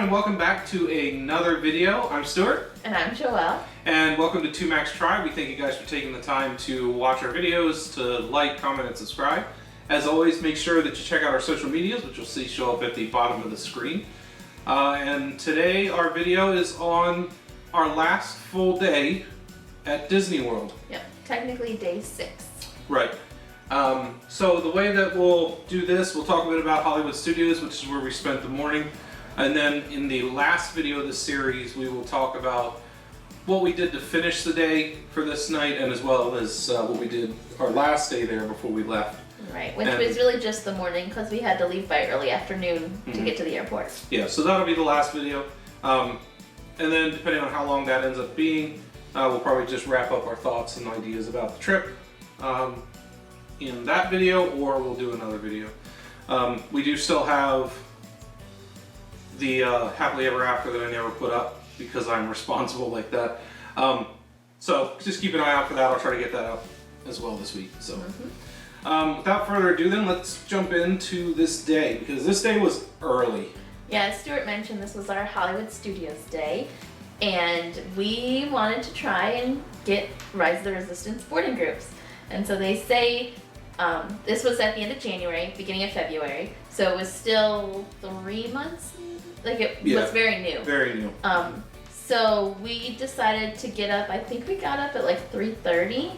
and welcome back to another video. I'm Stuart. And I'm Joelle. And welcome to 2 Max Tribe. We thank you guys for taking the time to watch our videos, to like, comment, and subscribe. As always, make sure that you check out our social medias, which you'll see show up at the bottom of the screen. And today our video is on our last full day at Disney World. Yep, technically day 6. Right. So the way that we'll do this, we'll talk a bit about Hollywood Studios, which is where we spent the morning. And then in the last video of the series, we will talk about what we did to finish the day for this night, and as well as what we did our last day there before we left. Right, which was really just the morning because we had to leave by early afternoon to get to the airport. Yeah, so that'll be the last video. And then depending on how long that ends up being, we'll probably just wrap up our thoughts and ideas about the trip in that video, or we'll do another video. We do still have the Happily Ever After that I never put up because I'm responsible like that. So just keep an eye out for that. I'll try to get that out as well this week. So without further ado then, let's jump into this day, because this day was early. Yeah, as Stuart mentioned, this was our Hollywood Studios day, and we wanted to try and get Rise of the Resistance boarding groups. And so they say this was at the end of January, beginning of February, so it was still 3 months. Like it was very new. Very new. So we decided to get up, I think we got up at like 3:30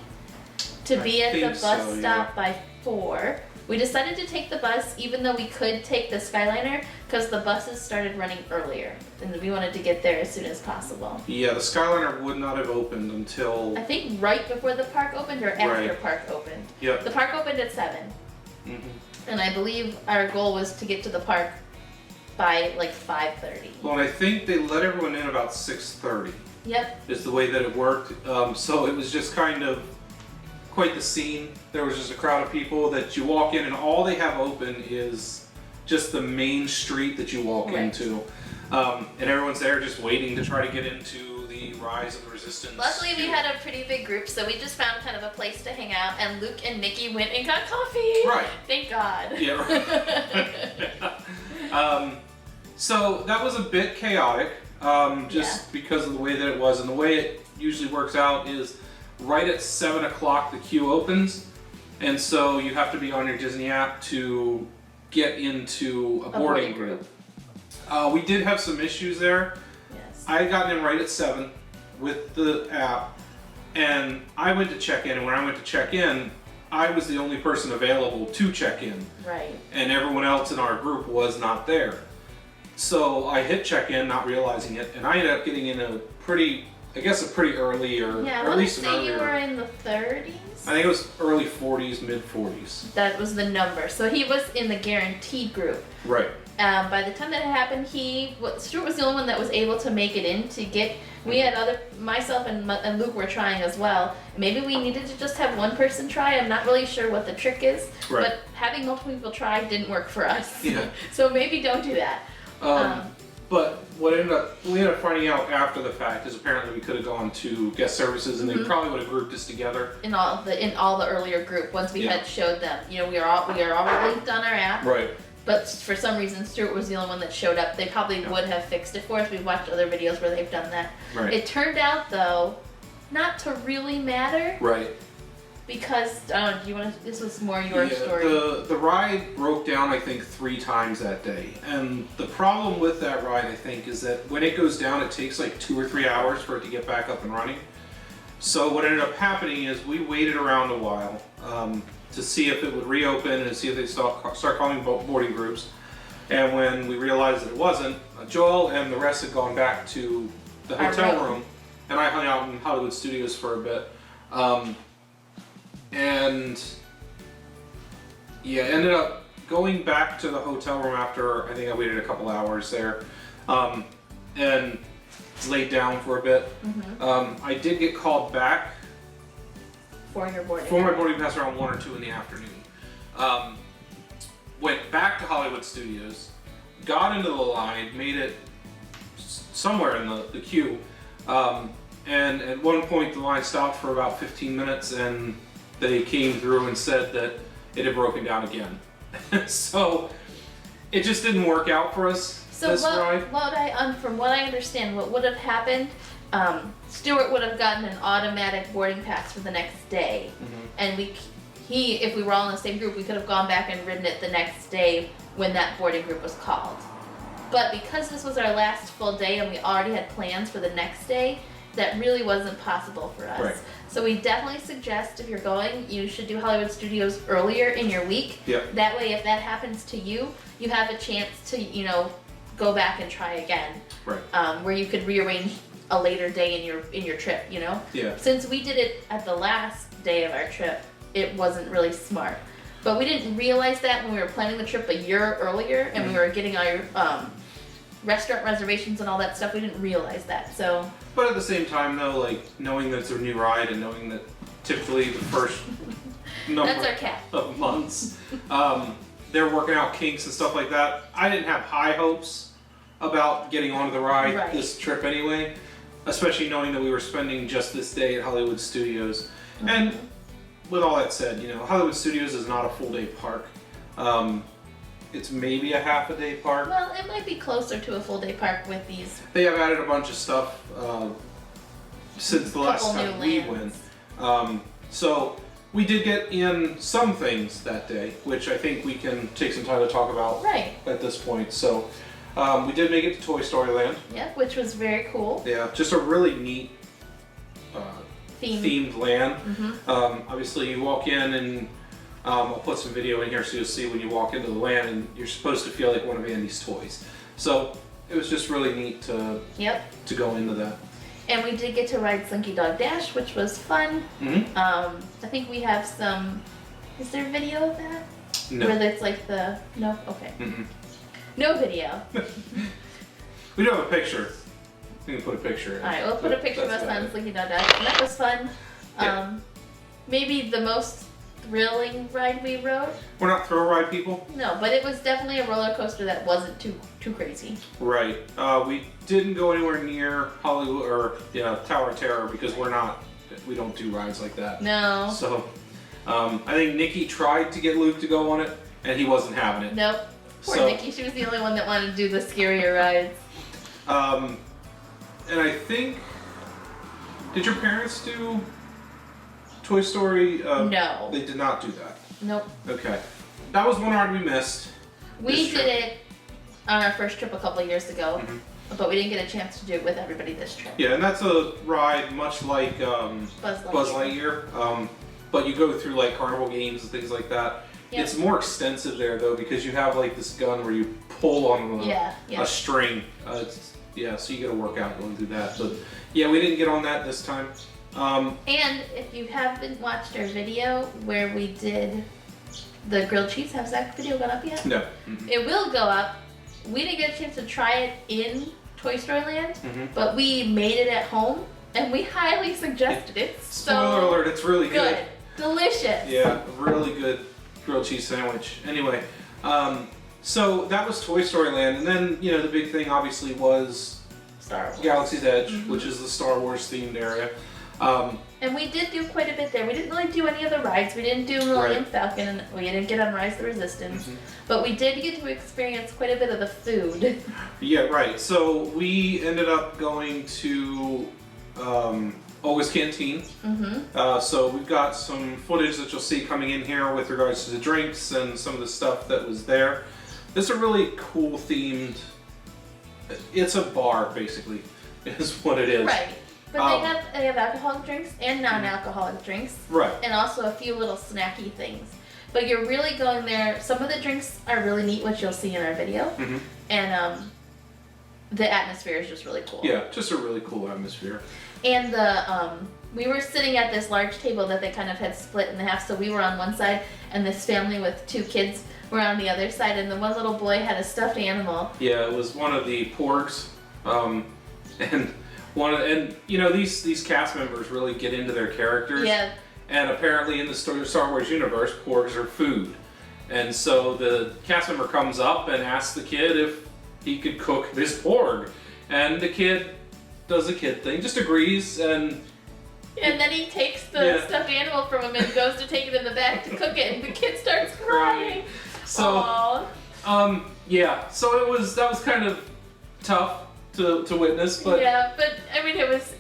to be at the bus stop by 4. We decided to take the bus even though we could take the Skyliner because the buses started running earlier and we wanted to get there as soon as possible. Yeah, the Skyliner would not have opened until... I think right before the park opened or after park opened. Yep. The park opened at 7. And I believe our goal was to get to the park by like 5:30. Well, and I think they let everyone in about 6:30. Yep. Is the way that it worked. So it was just kind of quite the scene. There was just a crowd of people that you walk in and all they have open is just the main street that you walk into. And everyone's there just waiting to try to get into the Rise of the Resistance. Luckily we had a pretty big group, so we just found kind of a place to hang out, and Luke and Nikki went and got coffee. Right. Thank God. Yeah, right. So that was a bit chaotic, just because of the way that it was. And the way it usually works out is right at 7 o'clock the queue opens, and so you have to be on your Disney app to get into a boarding group. We did have some issues there. Yes. I had gotten in right at 7 with the app, and I went to check in, and when I went to check in, I was the only person available to check in. Right. And everyone else in our group was not there. So I hit check in, not realizing it, and I ended up getting in a pretty early, or at least an earlier. You were in the 30s? I think it was early 40s, mid 40s. That was the number. So he was in the guaranteed group. Right. By the time that it happened, Stuart was the only one that was able to make it in to get. We had myself and Luke were trying as well. Maybe we needed to just have one person try. I'm not really sure what the trick is, but having multiple people try didn't work for us. Yeah. So maybe don't do that. But what we ended up finding out after the fact is apparently we could have gone to guest services, and they probably would have grouped us together in all the earlier group once we had showed them. You know, we are all linked on our app. Right. But for some reason, Stuart was the only one that showed up. They probably would have fixed it for us. We've watched other videos where they've done that. Right. It turned out though, not to really matter. Right. Because this was more your story. The ride broke down, I think, 3 times that day. And the problem with that ride, I think, is that when it goes down, it takes like 2 or 3 hours for it to get back up and running. So what ended up happening is we waited around a while to see if it would reopen and see if they start calling boarding groups. And when we realized that it wasn't, Joel and the rest had gone back to the hotel room, and I hung out in Hollywood Studios for a bit. And ended up going back to the hotel room after I think I waited a couple hours there, and laid down for a bit. I did get called back for my boarding pass around 1 or 2 in the afternoon. Went back to Hollywood Studios, got into the line, made it somewhere in the queue, and at one point the line stopped for about 15 minutes, and they came through and said that it had broken down again. So it just didn't work out for us. So this ride. from what I understand, what would have happened, Stuart would have gotten an automatic boarding pass for the next day, and if we were all in the same group, we could have gone back and ridden it the next day when that boarding group was called. But because this was our last full day and we already had plans for the next day, that really wasn't possible for us. Right. So we definitely suggest if you're going, you should do Hollywood Studios earlier in your week. Yep. That way, if that happens to you, you have a chance to, go back and try again. Right. Where you could rearrange a later day in your trip, Yeah. Since we did it at the last day of our trip, it wasn't really smart. But we didn't realize that when we were planning the trip a year earlier and we were getting our restaurant reservations and all that stuff. We didn't realize that. So. But at the same time, though, like knowing that it's a new ride and knowing that typically the first number That's our cat. of months, they're working out kinks and stuff like that. I didn't have high hopes about getting onto the ride this trip anyway, especially knowing that we were spending just this day at Hollywood Studios. And with all that said, Hollywood Studios is not a full day park. It's maybe a half a day park. Well, it might be closer to a full day park with these. They have added a bunch of stuff since the last time we went. So we did get in some things that day, which I think we can take some time to talk about at this point. So we did make it to Toy Story Land. Yeah, which was very cool. Yeah, just a really neat themed land. Obviously, you walk in and I'll put some video in here so you'll see when you walk into the land, and you're supposed to feel like one of Andy's toys. So it was just really neat to go into that. And we did get to ride Slinky Dog Dash, which was fun. I think we have some. Is there video of that? No. Where it's like no? Okay. No video. We do have a picture. We can put a picture in. Alright, we'll put a picture of us on Slinky Dog Dash. And that was fun. Yeah. Maybe the most thrilling ride we rode. We're not thrill ride people. No, but it was definitely a roller coaster that wasn't too crazy. Right. We didn't go anywhere near Hollywood or Tower of Terror because we don't do rides like that. No. So I think Nikki tried to get Luke to go on it and he wasn't having it. Nope. Poor Nikki, she was the only one that wanted to do the scarier rides. And I think, did your parents do Toy Story? No. They did not do that. Nope. Okay. That was one ride we missed. We did it on our first trip a couple of years ago, but we didn't get a chance to do it with everybody this trip. Yeah, and that's a ride much like Buzz Lightyear. But you go through like carnival games and things like that. Yep. It's more extensive there though because you have like this gun where you pull on a string. So you got to work out going through that. But yeah, we didn't get on that this time. And if you haven't watched our video where we did the grilled cheese, has that video gone up yet? No. It will go up. We didn't get a chance to try it in Toy Story Land, but we made it at home and we highly suggested it. Spoiler alert, it's really good. Delicious. Yeah, really good grilled cheese sandwich. Anyway, so that was Toy Story Land, and then the big thing obviously was Star Wars. Galaxy's Edge, which is the Star Wars themed area. And we did do quite a bit there. We didn't really do any of the rides. We didn't do Millennium Falcon, and we didn't get on Rise of the Resistance. But we did get to experience quite a bit of the food. Yeah, right. So we ended up going to Olga's Canteen. So we've got some footage that you'll see coming in here with regards to the drinks and some of the stuff that was there. This is a really cool themed. It's a bar, basically, is what it is. Right. But they have alcoholic drinks and non-alcoholic drinks. Right. And also a few little snacky things. But you're really going there. Some of the drinks are really neat, which you'll see in our video. And the atmosphere is just really cool. Yeah, just a really cool atmosphere. And we were sitting at this large table that they kind of had split in half. So we were on one side, and this family with two kids were on the other side. And the one little boy had a stuffed animal. Yeah, it was one of the porgs. These cast members really get into their characters. Yeah. And apparently in the Star Wars universe, porgs are food. And so the cast member comes up and asks the kid if he could cook this porg. And the kid does the kid thing, just agrees, and then he takes the stuffed animal from him and goes to take it in the back to cook it, and the kid starts crying. So, Aww. So that was kind of tough to witness, but yeah, but I mean, it was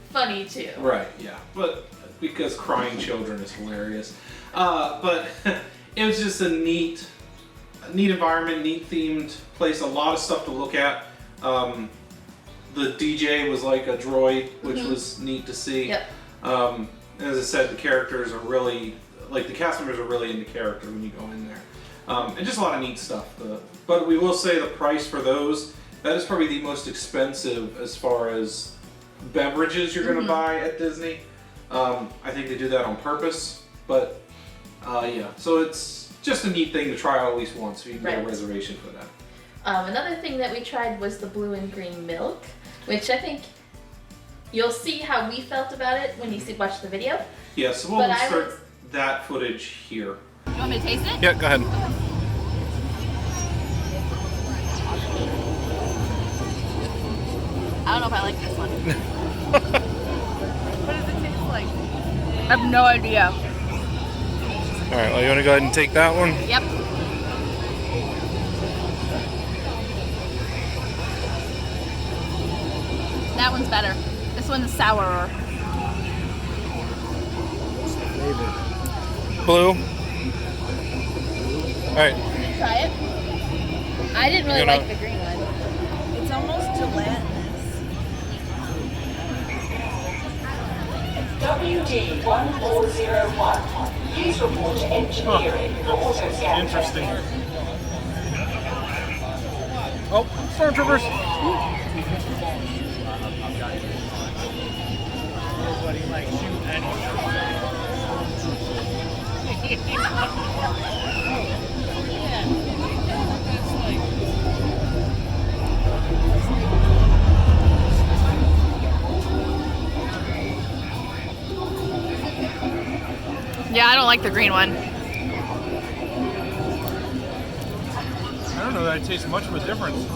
funny too. right, yeah, but because crying children is hilarious. But it was just a neat environment, neat themed place. A lot of stuff to look at. The DJ was like a droid, which was neat to see. Yep. As I said, the characters are really, like the cast members are really into character when you go in there. And just a lot of neat stuff. But we will say the price for those, that is probably the most expensive as far as beverages you're going to buy at Disney. I think they do that on purpose. But yeah, so it's just a neat thing to try out at least once, so you can get a reservation for that. Another thing that we tried was the blue and green milk, which I think you'll see how we felt about it when you watch the video. Yeah, so we'll insert that footage here. You want me to taste it? Yeah, go ahead. I don't know if I like this one. What does it taste like? I have no idea. Alright, well, you want to go ahead and take that one? Yep. That one's better. This one's sourer. Blue. Alright. Try it. I didn't really like the green one. It's almost gelatinous. WD1401. Please report to engineering for auto scan. Interesting. Oh, stormtroopers! Nobody likes you Yeah, I don't like the green one. I don't know that I taste much of a difference.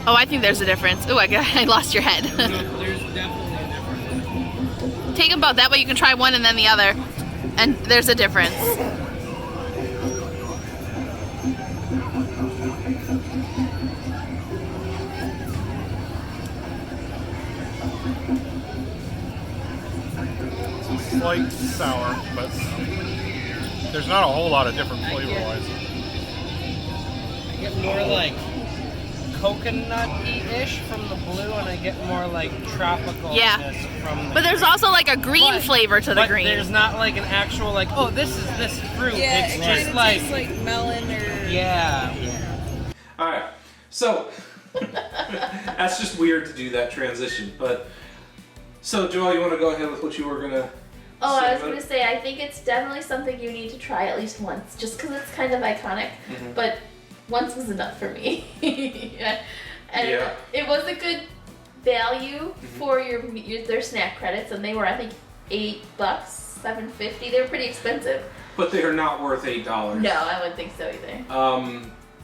Oh, I think there's a difference. Ooh, I lost your head. There's definitely a difference. Take them both. That way you can try one and then the other. And there's a difference. It's a slight sour, but there's not a whole lot of different flavor-wise. I get more like coconut-y-ish from the blue, and I get more like tropical from the But there's also like a green flavor to the but green. there's not like an actual like, oh, this is this fruit. Yeah, it's it just kinda like, tastes like melon or yeah. Alright, so that's just weird to do that transition, but so Joelle, you want to go ahead with what you were gonna Oh, say I was about going it? to say, I think it's definitely something you need to try at least once, just because it's kind of iconic, but once was enough for me. Yeah. And Yeah. it was a good value for their snack credits, and they were, I think, $8, $7.50. They were pretty expensive. But they are not worth $8. No, I wouldn't think so either.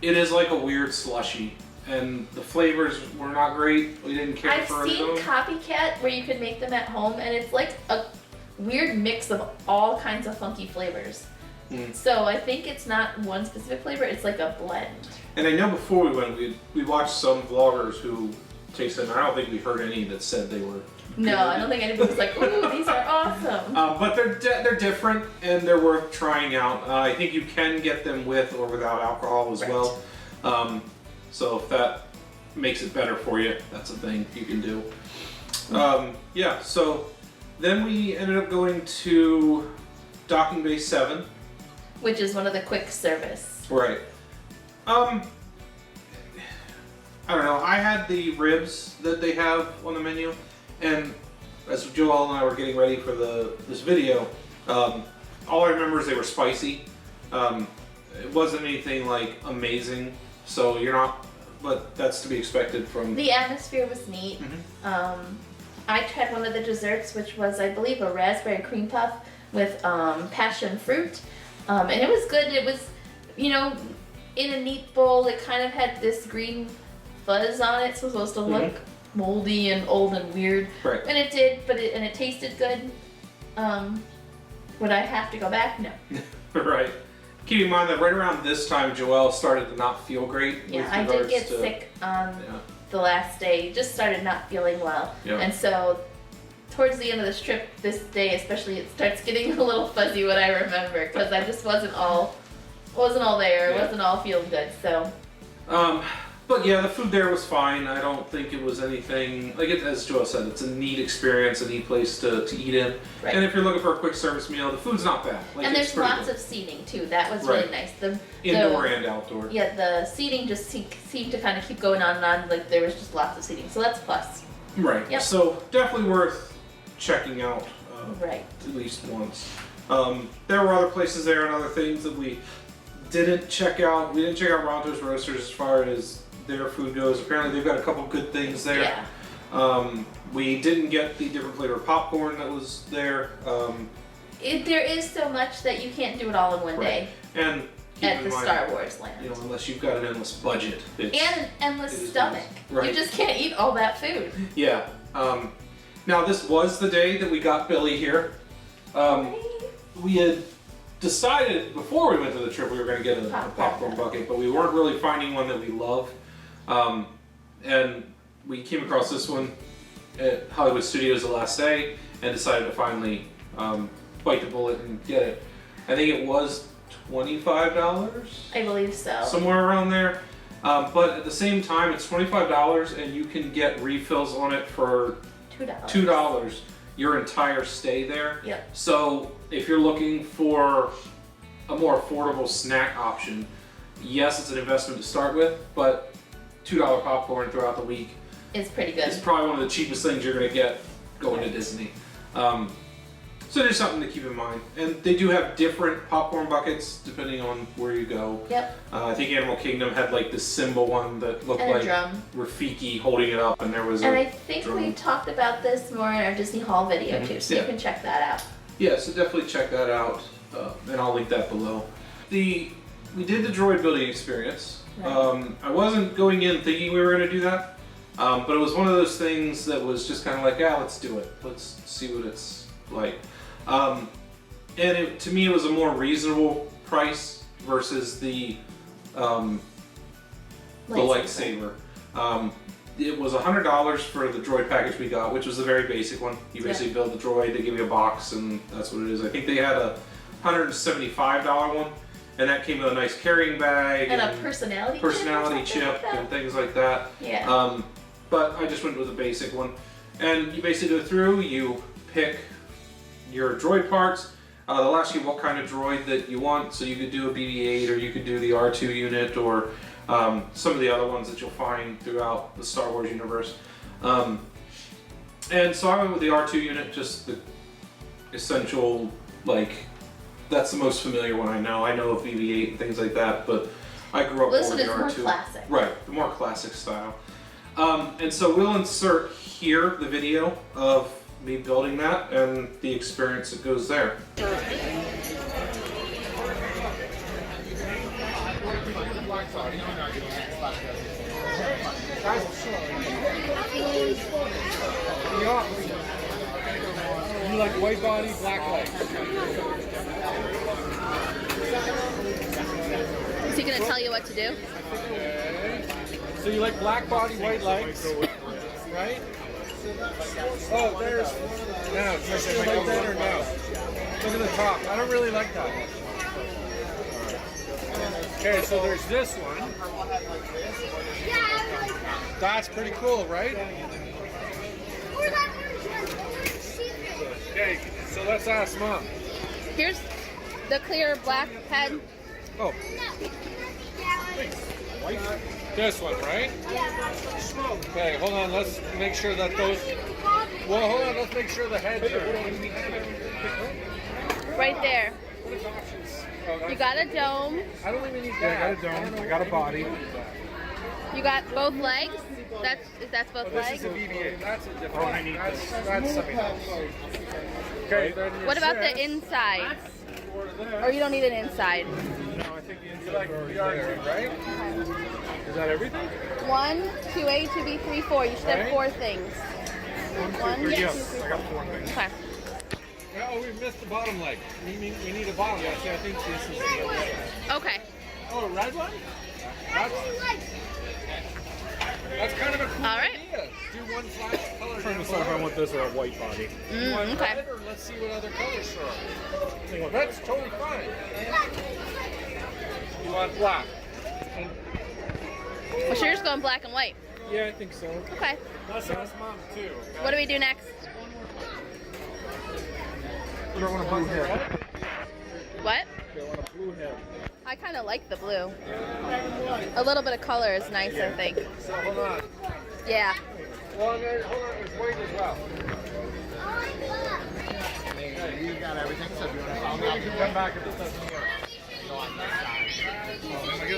It is like a weird slushy, and the flavors were not great. We didn't care I've for seen them. Copycat where you can make them at home, and it's like a weird mix of all kinds of funky flavors. So I think it's not one specific flavor, it's like a blend. And I know before we went, we watched some vloggers who tasted them. I don't think we heard any that said they were No, good. I don't think anybody was like, ooh, these are awesome. But they're different and they're worth trying out. I think you can get them with or without alcohol as well. So if that makes it better for you, that's a thing you can do. Yeah, so then we ended up going to Docking Bay 7. Which is one of the quick service. Right. I don't know. I had the ribs that they have on the menu, and as Joel and I were getting ready for this video, all I remember is they were spicy. It wasn't anything like amazing, so you're not. But that's to be expected from. The atmosphere was neat. I tried one of the desserts, which was, I believe, a raspberry cream puff with passion fruit, and it was good. It was, you know, in a neat bowl. It kind of had this green fuzz on it, so it was supposed to look moldy and old and weird. Right. And it did, but it tasted good. Would I have to go back? No. Right. Keep in mind that right around this time, Joelle started to not feel great. Yeah, with I did regards get to, sick on the last day just started not feeling well. Yeah. And so towards the end of this trip, this day especially, it starts getting a little fuzzy what I remember, because I just wasn't all there, Yeah. wasn't all feeling good. So But yeah, the food there was fine. I don't think it was anything, like as Joel said, it's a neat experience, a neat place to eat in. Right. And if you're looking for a quick service meal, the food's not bad. Like, and it's there's pretty lots good. of seating too. That was Right. really nice. The Indoor and outdoor. Yeah, the seating just seemed to kind of keep going on and on. Like there was just lots of seating, so that's a plus. Right. Yep. So definitely worth checking out Right. at least once. There were other places there and other things that we didn't check out. We didn't check out Ronto's Roasters as far as their food goes. Apparently they've got a couple good things there. Yeah. We didn't get the different flavor popcorn that was there. There is so much that you can't do it all in one day And keep at in the mind, Star Wars land. you know, unless you've got an endless budget. It's, And an endless it is stomach. right. You just can't eat all that food. Yeah. Now this was the day that we got Billy here. We had decided before we went to the trip we were going to get a popcorn bucket, but we weren't really finding one that we love. And we came across this one at Hollywood Studios the last day and decided to finally bite the bullet and get it. I think it was $25, I believe so. somewhere around there. But at the same time, it's $25 and you can get refills on it for $2. $2 your entire stay there. Yep. So if you're looking for a more affordable snack option, yes, it's an investment to start with, but $2 popcorn throughout the week It's pretty good. is probably one of the cheapest things you're going to get going to Disney. So there's something to keep in mind. And they do have different popcorn buckets depending on where you go. Yep. I think Animal Kingdom had like this symbol one that looked And a like drum. Rafiki holding it up, and there was And a I think drum. we talked about this more in our Disney Haul video too, so Yeah. you can check that out. Yeah, so definitely check that out, and I'll link that below. We did the droid building experience. Right. I wasn't going in thinking we were going to do that, but it was one of those things that was just kind of like, yeah, let's do it. Let's see what it's like. And to me, it was a more reasonable price versus the lightsaber. It was $100 for the droid package we got, which was the very basic one. You basically build the droid, they give you a box, and that's what it is. I think they had a $175 one, and that came with a nice carrying bag And a personality chip like that. and things like that. Yeah. But I just went with the basic one. And you basically go through, you pick your droid parts. They'll ask you what kind of droid that you want, so you could do a BB-8 or you could do the R2 unit or some of the other ones that you'll find throughout the Star Wars universe. And so I went with the R2 unit, just the essential, like, that's the most familiar one I know. I know of BB-8 and things like that, but I grew up This more one with is the more R2. classic. Right, the more classic style. And so we'll insert here the video of me building that and the experience that goes there. You like white body, black legs. Is he gonna tell you what to do? So you like black body, white legs, right? Oh, there's. Now, do you still like that or no? Look at the top. I don't really like that. Okay, so there's this one. That's pretty cool, right? Okay, so let's ask Mom. Here's the clear black head. Oh. This one, right? Okay, hold on. Let's make sure that those. Well, hold on. Let's make sure the heads are. Right there. What is options? Oh, You got a dome. I don't even need that. I got a dome. I got a body. You got both legs. That's both This legs. is a BB-8. That's a different. Oh, I need that's something else. Okay. Then your What about the shift inside? for this. Or you don't need an inside? No, I think the inside like the R2, right? Is that everything? 1, 2A, 2B, 3, 4. You should have Right. 4 things. 1, 2, 3, Yes, 4. I got 4 things. Okay. Oh, we missed the bottom leg. We need a bottom leg. I think this is the other side. Okay. Oh, a red one? That's... That's kind of a cool All right. idea. Do one flash color. I'm trying to down decide if I below. want this or a white body. You want Okay. red, or let's see what other colors show up. I think That's totally fine. You want black? Well, sure, just going black and white. Yeah, I think so. Okay. That's mom too. What do we do next? You don't want a blue head. What? You want a blue head. I kind of like the blue. A little bit of color is nice, I think. So hold on. Yeah. Well, hold on. There's white as well. You got everything, so if you want to follow me, Maybe you can come back if this doesn't work. go on that side.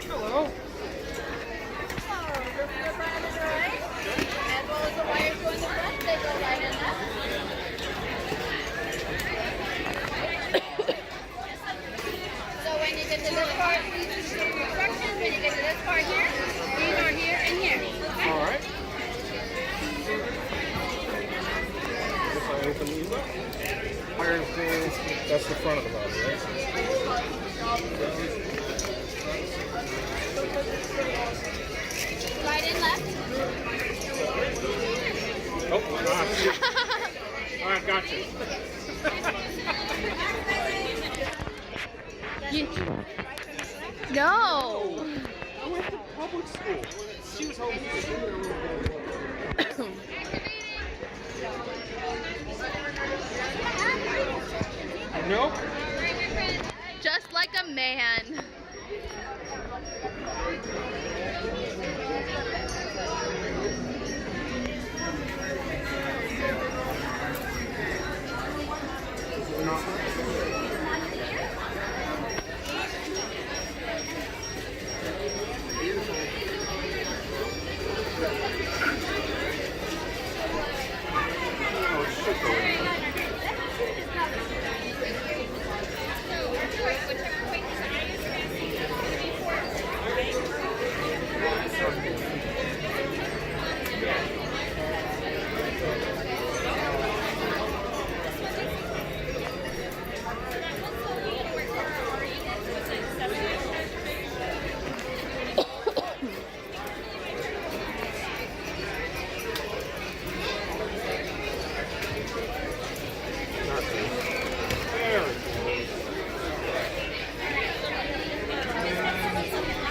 Hello. As well as the wires going to front, they go right in there. So when you get to this part, instructions, when you get to this part here, these are here and here. Okay? All right. If I open these up, wires go. That's the front of the body, right? Right and left. Oh, all right, gotcha. No. I went to public school. She was hoping Nope. Just like a man.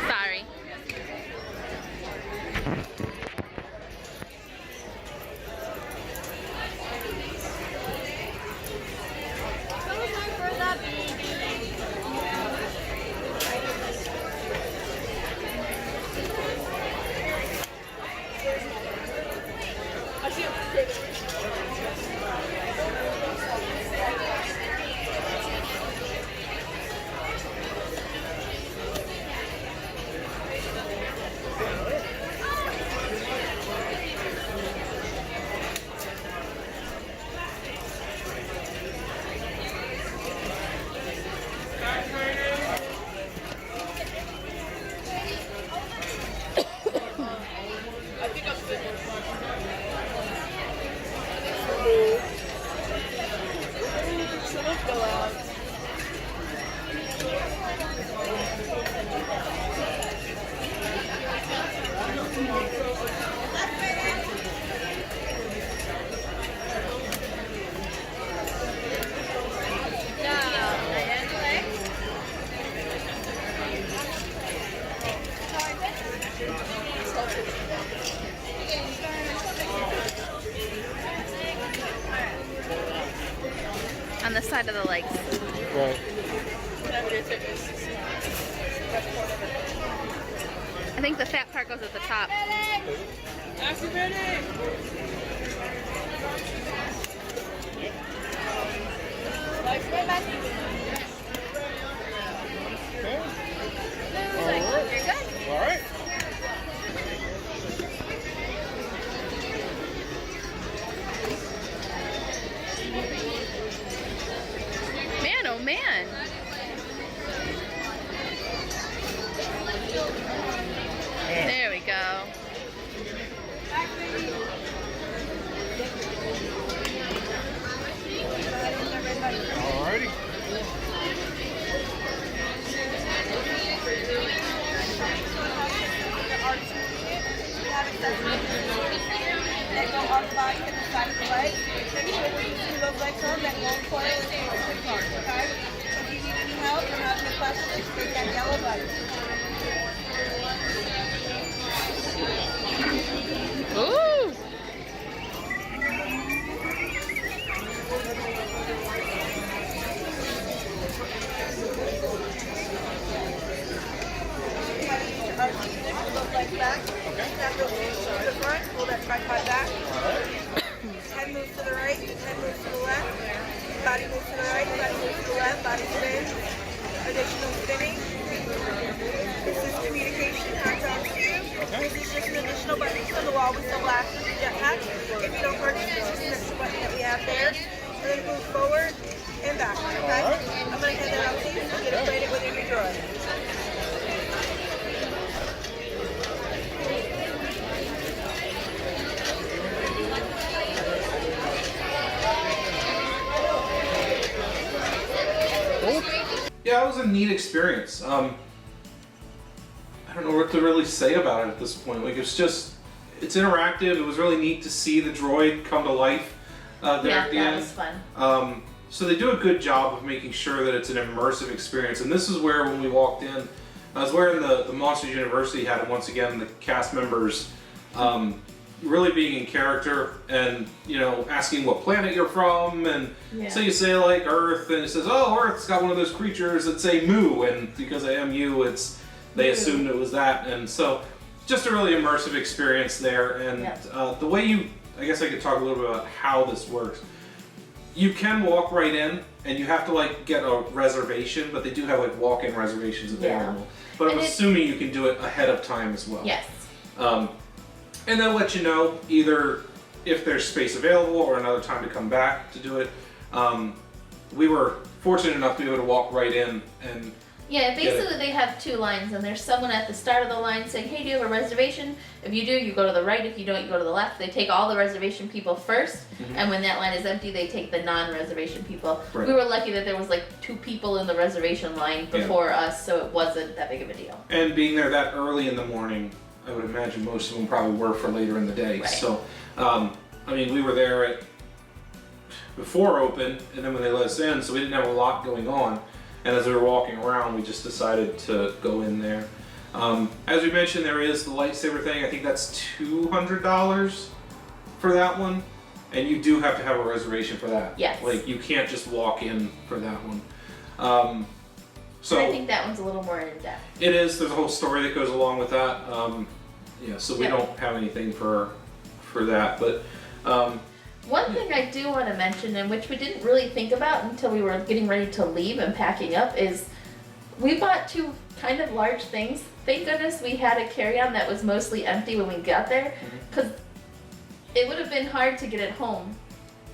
Sorry. On the side of the legs. Right. I think the fat part goes at the top. All right. Man, oh man. There we go. going for it with the card, okay? If you need any help or have any questions, click that yellow button. Ooh. Look like back. Snap those knees to the front. Pull that tripod back. Head moves to the right. Head moves to the left. Body moves to the right. Body moves to the left. Body spins. Additional spinning. This is communication. Hands on cue. This is just an additional button, so the wall will still last with the jetpack. If you don't purchase this, just an extra button that we have there. And then move forward and back. Okay? I'm going to hand that out to you so get it rated within your drawer. Yeah, it was a neat experience. I don't know what to really say about it at this point. Like, it's interactive. It was really neat to see the droid come to life there Yeah, at the that end. was fun. So they do a good job of making sure that it's an immersive experience. And this is where, when we walked in, I was wearing the Monsters University hat, and once again, the cast members really being in character and, you know, asking what planet you're from. And so you say, like, Earth, and it says, oh, Earth's got one of those creatures that say moo. And because I am you, they assumed it was that. And so just a really immersive experience there. And the way I guess I could talk a little bit about how this works. You can walk right in, and you have to, like, get a reservation, but they do have, like, walk-in reservations available. But I'm assuming you can do it ahead of time as well. Yes. And they'll let you know either if there's space available or another time to come back to do it. We were fortunate enough to be able to walk right in and Yeah, basically they have two lines, and there's someone at the start of the line saying, hey, do you have a reservation? If you do, you go to the right. If you don't, you go to the left. They take all the reservation people first, and when that line is empty, they take the non-reservation people. Right. We were lucky that there was like 2 people in the reservation line before us, so it wasn't that big of a deal. And being there that early in the morning, I would imagine most of them probably were for later in the day. Right. So, I mean, we were there before open, and then when they let us in, so we didn't have a lot going on. And as we were walking around, we just decided to go in there. As we mentioned, there is the lightsaber thing. I think that's $200 for that one. And you do have to have a reservation for that. Yes. Like, you can't just walk in for that one. So I think that one's a little more in depth. It is. There's a whole story that goes along with that. Yeah, so we don't have anything for that. But one thing I do want to mention, and which we didn't really think about until we were getting ready to leave and packing up, is we bought 2 kind of large things. Thank goodness we had a carry-on that was mostly empty when we got there, because it would have been hard to get at home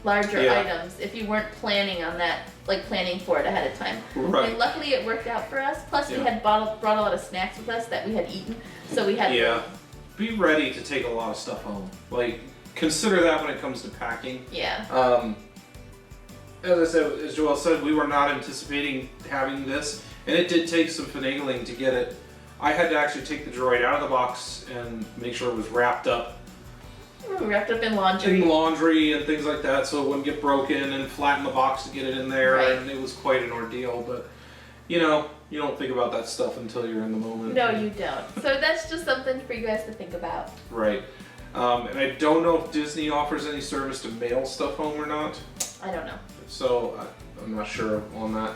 larger items if you weren't planning on that, like planning for it ahead of time. Right. And luckily it worked out for us. Plus we had brought a lot of snacks with us that we had eaten, so we had. Yeah. Be ready to take a lot of stuff home. Like, consider that when it comes to packing. Yeah. As I said, as Joelle said, we were not anticipating having this, and it did take some finagling to get it. I had to actually take the droid out of the box and make sure it was wrapped up. Wrapped up in laundry. In laundry and things like that, so it wouldn't get broken, and flatten the box to get it in there, Right. and it was quite an ordeal. But you know, you don't think about that stuff until you're in the moment. No, you don't. So that's just something for you guys to think about. Right. And I don't know if Disney offers any service to mail stuff home or not. I don't know. So I'm not sure on that.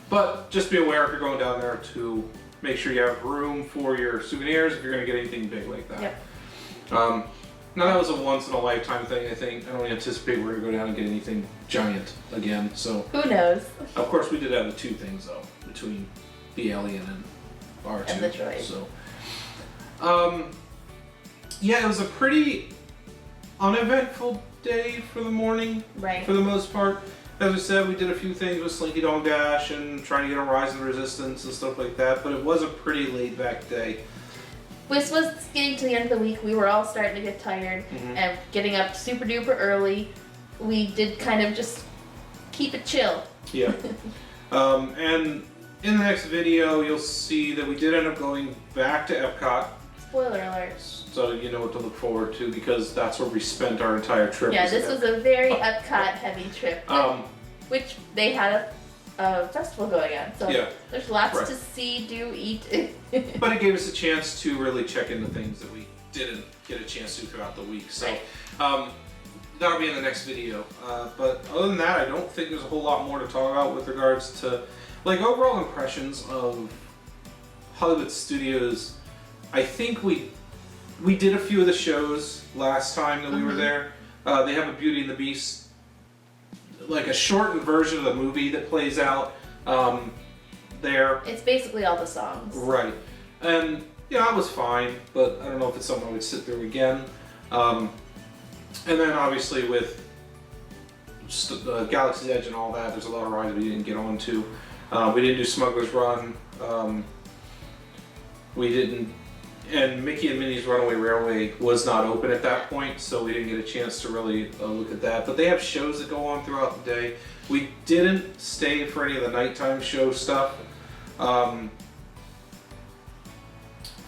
But just be aware if you're going down there to make sure you have room for your souvenirs if you're going to get anything big like that. Yep. Now that was a once in a lifetime thing, I think. I don't anticipate we're going to go down and get anything giant again. So Who knows? of course we did have the 2 things though, between the alien and R2. And the droid. So yeah, it was a pretty uneventful day for the morning. Right. For the most part. As I said, we did a few things with Slinky Dog Dash and trying to get on Rise of the Resistance and stuff like that, but it was a pretty laid back day. This was getting to the end of the week. We were all starting to get tired and getting up super duper early. We did kind of just keep it chill. Yeah. And in the next video, you'll see that we did end up going back to Epcot. Spoiler alert. So you know what to look forward to, because that's where we spent our entire trip. Yeah, this was a very Epcot heavy trip. which they had a festival going on. So Yeah. there's lots Right. to see, do, eat. But it gave us a chance to really check into things that we didn't get a chance to throughout the week. So Right. that'll be in the next video. But other than that, I don't think there's a whole lot more to talk about with regards to like overall impressions of Hollywood Studios. I think we did a few of the shows last time that we were there. They have a Beauty and the Beast, like a shortened version of the movie that plays out there. It's basically all the songs. Right. And yeah, that was fine, but I don't know if it's something I would sit through again. And then obviously with Galaxy's Edge and all that, there's a lot of rides we didn't get on to. We didn't do Smuggler's Run. We didn't, and Mickey and Minnie's Runaway Railway was not open at that point, so we didn't get a chance to really look at that. But they have shows that go on throughout the day. We didn't stay for any of the nighttime show stuff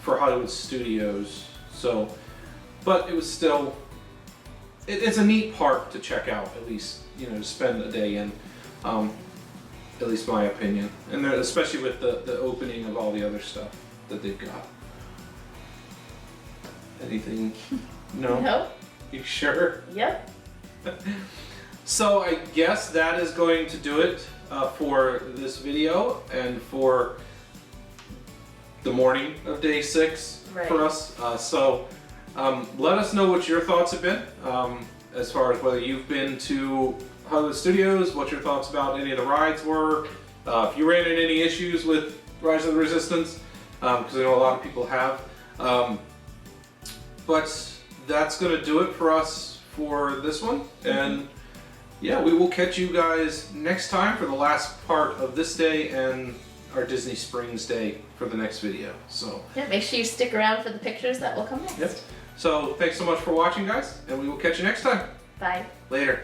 for Hollywood Studios. So, but it was still, it's a neat park to check out, at least, you know, to spend a day in. At least my opinion, and then especially with the opening of all the other stuff that they've got. Anything? No? No? You sure? Yep. So I guess that is going to do it for this video and for the morning of day 6 Right. for us. So let us know what your thoughts have been as far as whether you've been to Hollywood Studios, what your thoughts about any of the rides were, if you ran into any issues with Rise of the Resistance, because I know a lot of people have. But that's going to do it for us for this one. And yeah, we will catch you guys next time for the last part of this day and our Disney Springs day for the next video. So Yeah, make sure you stick around for the pictures that will come next. yep. So thanks so much for watching, guys, and we will catch you next time. Bye. Later.